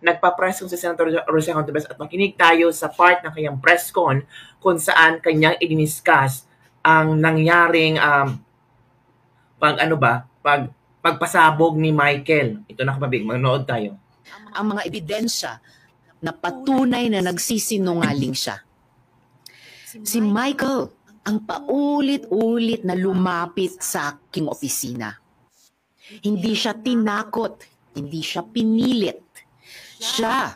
nagpa-press con si Senator Rosa Contreras at makinig tayo sa part ng kanyang press con kung saan kanyang i-discuss ang nangyaring pagpasabog ni Michael. Ito na kapabig, manood tayo. Ang mga ebidensya na patunay na nagsisinungaling siya. Si Michael ang paulit-ulit na lumapit sa aking opisina. Hindi siya tinakot, hindi siya pinilit. Siya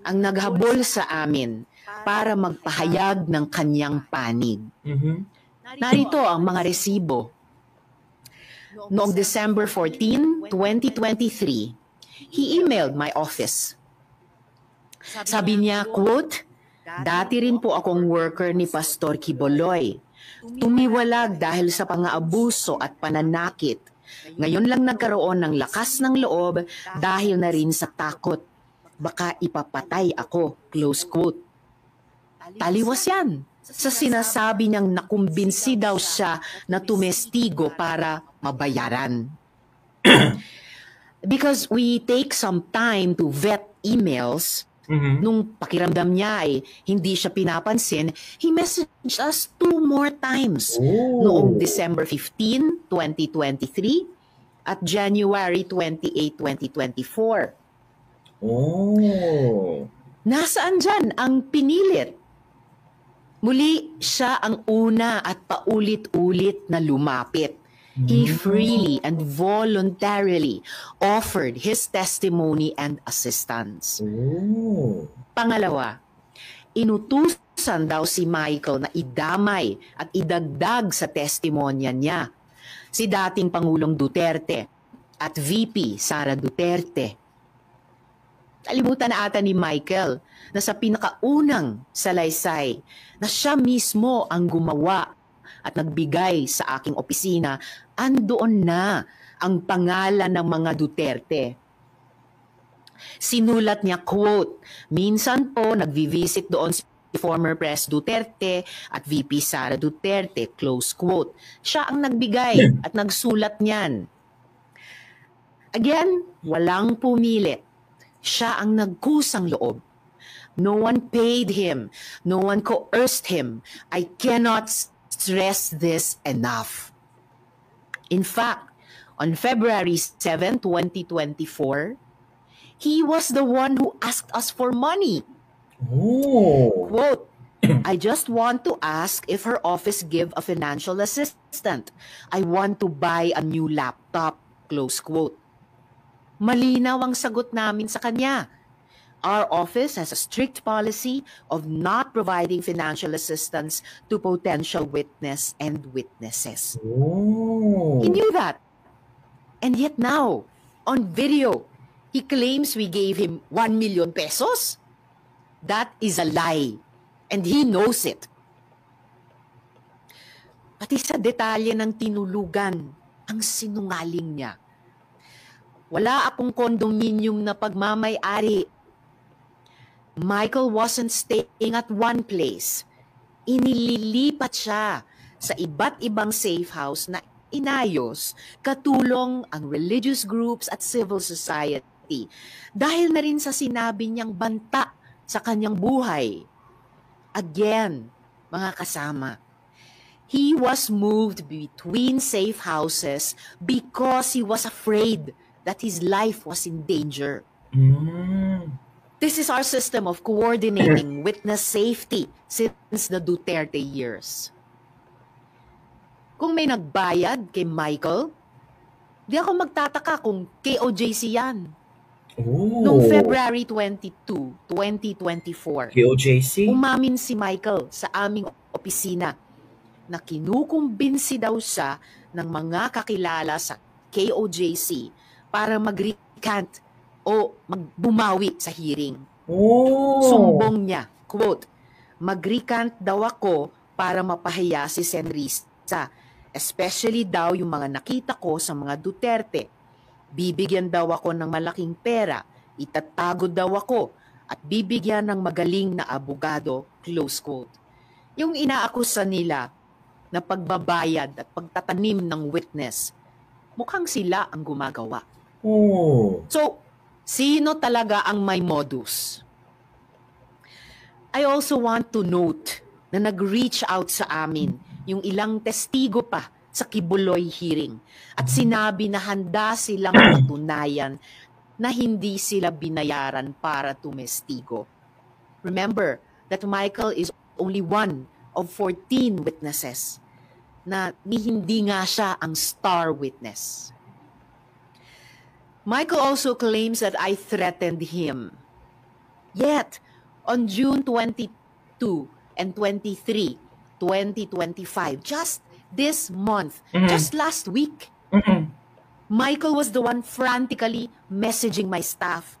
ang naghabol sa amin para magpahayag ng kanyang panig. Narito ang mga resibo. Noong December 14, 2023, he emailed my office. Sabi niya, quote, "Dati rin po akong worker ni Pastor Quiboloy. Tumiwalag dahil sa pang-aabuso at pananakit. Ngayon lang nagkaroon ng lakas ng loob dahil na rin sa takot. Baka ipapatay ako." Close quote. Taliwas yan sa sinasabi niyang nakumbinsi daw siya na tumestigo para mabayaran. Because we take some time to vet emails, nung pakiramdam niya ay hindi siya pinapansin, he messaged us 2 more times. Noong December 15, 2023 at January 28, 2024. Nasaan dyan ang pinilit? Muli, siya ang una at paulit-ulit na lumapit. He freely and voluntarily offered his testimony and assistance. Pangalawa, inutusan daw si Michael na idamay at idagdag sa testimonya niya si dating Pangulong Duterte at VP Sara Duterte. Kalimutan na ata ni Michael na sa pinakaunang salaysay na siya mismo ang gumawa at nagbigay sa aking opisina, andoon na ang pangalan ng mga Duterte. Sinulat niya, quote, "Minsan po nagvi-visit doon si former Pres Duterte at VP Sara Duterte," close quote. Siya ang nagbigay at nagsulat niyan. Again, walang pumilit. Siya ang nagkusang loob. No one paid him. No one coerced him. I cannot stress this enough. In fact, on February 7, 2024, he was the one who asked us for money. Quote, "I just want to ask if her office give a financial assistant. I want to buy a new laptop." Close quote. Malinaw ang sagot namin sa kanya. Our office has a strict policy of not providing financial assistance to potential witness and witnesses. He knew that. And yet now, on video, he claims we gave him 1 million pesos. That is a lie. And he knows it. Pati sa detalye ng tinulugan, ang sinungaling niya. Wala akong condominium na pagmamay-ari. Michael wasn't staying at one place. Inililipat siya sa iba't ibang safe house na inayos katulong ang religious groups at civil society dahil na rin sa sinabi niyang banta sa kanyang buhay. Again, mga kasama, he was moved between safe houses because he was afraid that his life was in danger. This is our system of coordinating witness safety since the Duterte years. Kung may nagbayad kay Michael, di ako magtataka kung KOJC yan. Noong February 22, 2024, KOJC? umamin si Michael sa aming opisina na kinukumbinsi daw siya ng mga kakilala sa KOJC para mag-recant o magbumawi sa hearing. Sumbong niya, quote, "Mag-recant daw ako para mapahiya si Senrisa, especially daw yung mga nakita ko sa mga Duterte. Bibigyan daw ako ng malaking pera, itatago daw ako, at bibigyan ng magaling na abogado," close quote. Yung inaakusa nila na pagbabayad at pagtatanim ng witness, mukhang sila ang gumagawa. So, Sino talaga ang may modus? I also want to note na nag-reach out sa amin yung ilang testigo pa sa Kibuloy hearing at sinabi na handa silang patunayan na hindi sila binayaran para tumestigo. Remember that Michael is only one of 14 witnesses na hindi nga siya ang star witness. Michael also claims that I threatened him. Yet, on June 22 and 23, 2025, just this month, just last week, Michael was the one frantically messaging my staff.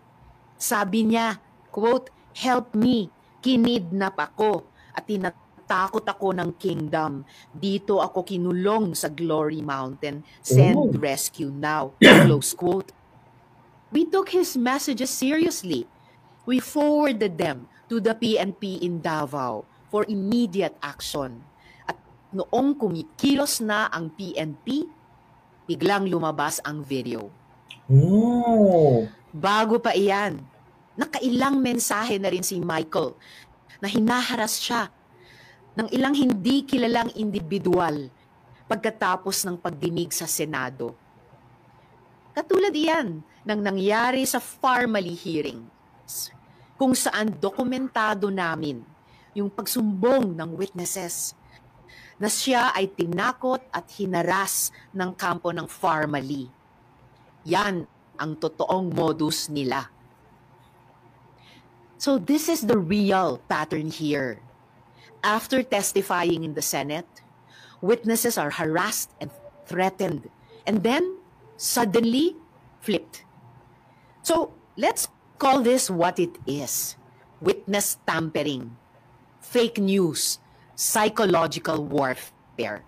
Sabi niya, quote, "Help me, kinidnap ako at tinatakot ako ng kingdom. Dito ako kinulong sa Glory Mountain. Send rescue now." Close quote. We took his messages seriously. We forwarded them to the PNP in Davao for immediate action. At noong kumikilos na ang PNP, biglang lumabas ang video. Bago pa iyan, nakailang mensahe na rin si Michael na hinaharas siya ng ilang hindi kilalang individual pagkatapos ng pagdinig sa Senado. Katulad iyan ng nangyari sa Farmally hearings, kung saan dokumentado namin yung pagsumbong ng witnesses na siya ay tinakot at hinaras ng kampo ng Farmally. Yan ang totoong modus nila. So this is the real pattern here. After testifying in the Senate, witnesses are harassed and threatened, and then suddenly flipped. So let's call this what it is: witness tampering, fake news, psychological warfare.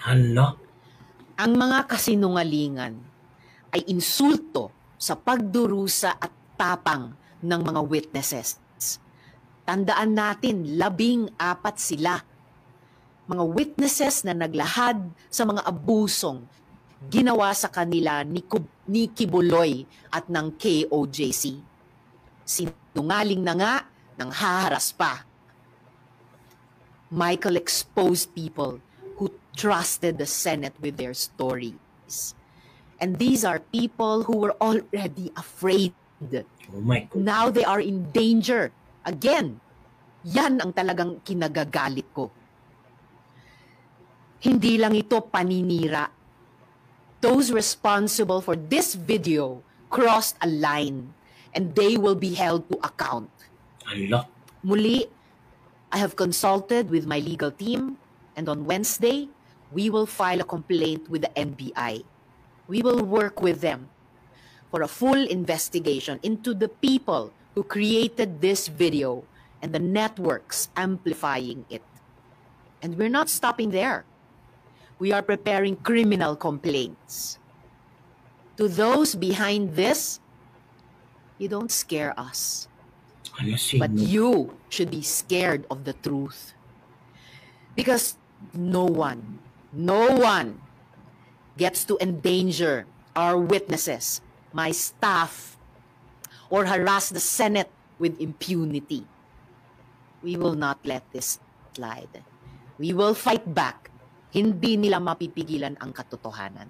Hala? Ang mga kasinungalingan ay insulto sa pagdurusa at tapang ng mga witnesses. Tandaan natin, 14 sila. Mga witnesses na naglahad sa mga abusong ginawa sa kanila ni Kibuloy at ng KOJC. Sinungaling na nga, nang haharas pa. Michael exposed people who trusted the Senate with their stories. And these are people who were already afraid. Oh my God. Now they are in danger. Again, yan ang talagang kinagagalit ko. Hindi lang ito paninira. Those responsible for this video crossed a line and they will be held to account. Hala? Muli, I have consulted with my legal team, and on Wednesday, we will file a complaint with the NBI. We will work with them for a full investigation into the people who created this video and the networks amplifying it. And we're not stopping there. We are preparing criminal complaints. To those behind this, you don't scare us. But you should be scared of the truth. Because no one gets to endanger our witnesses, my staff, or harass the Senate with impunity. We will not let this slide. We will fight back. Hindi nila mapipigilan ang katotohanan.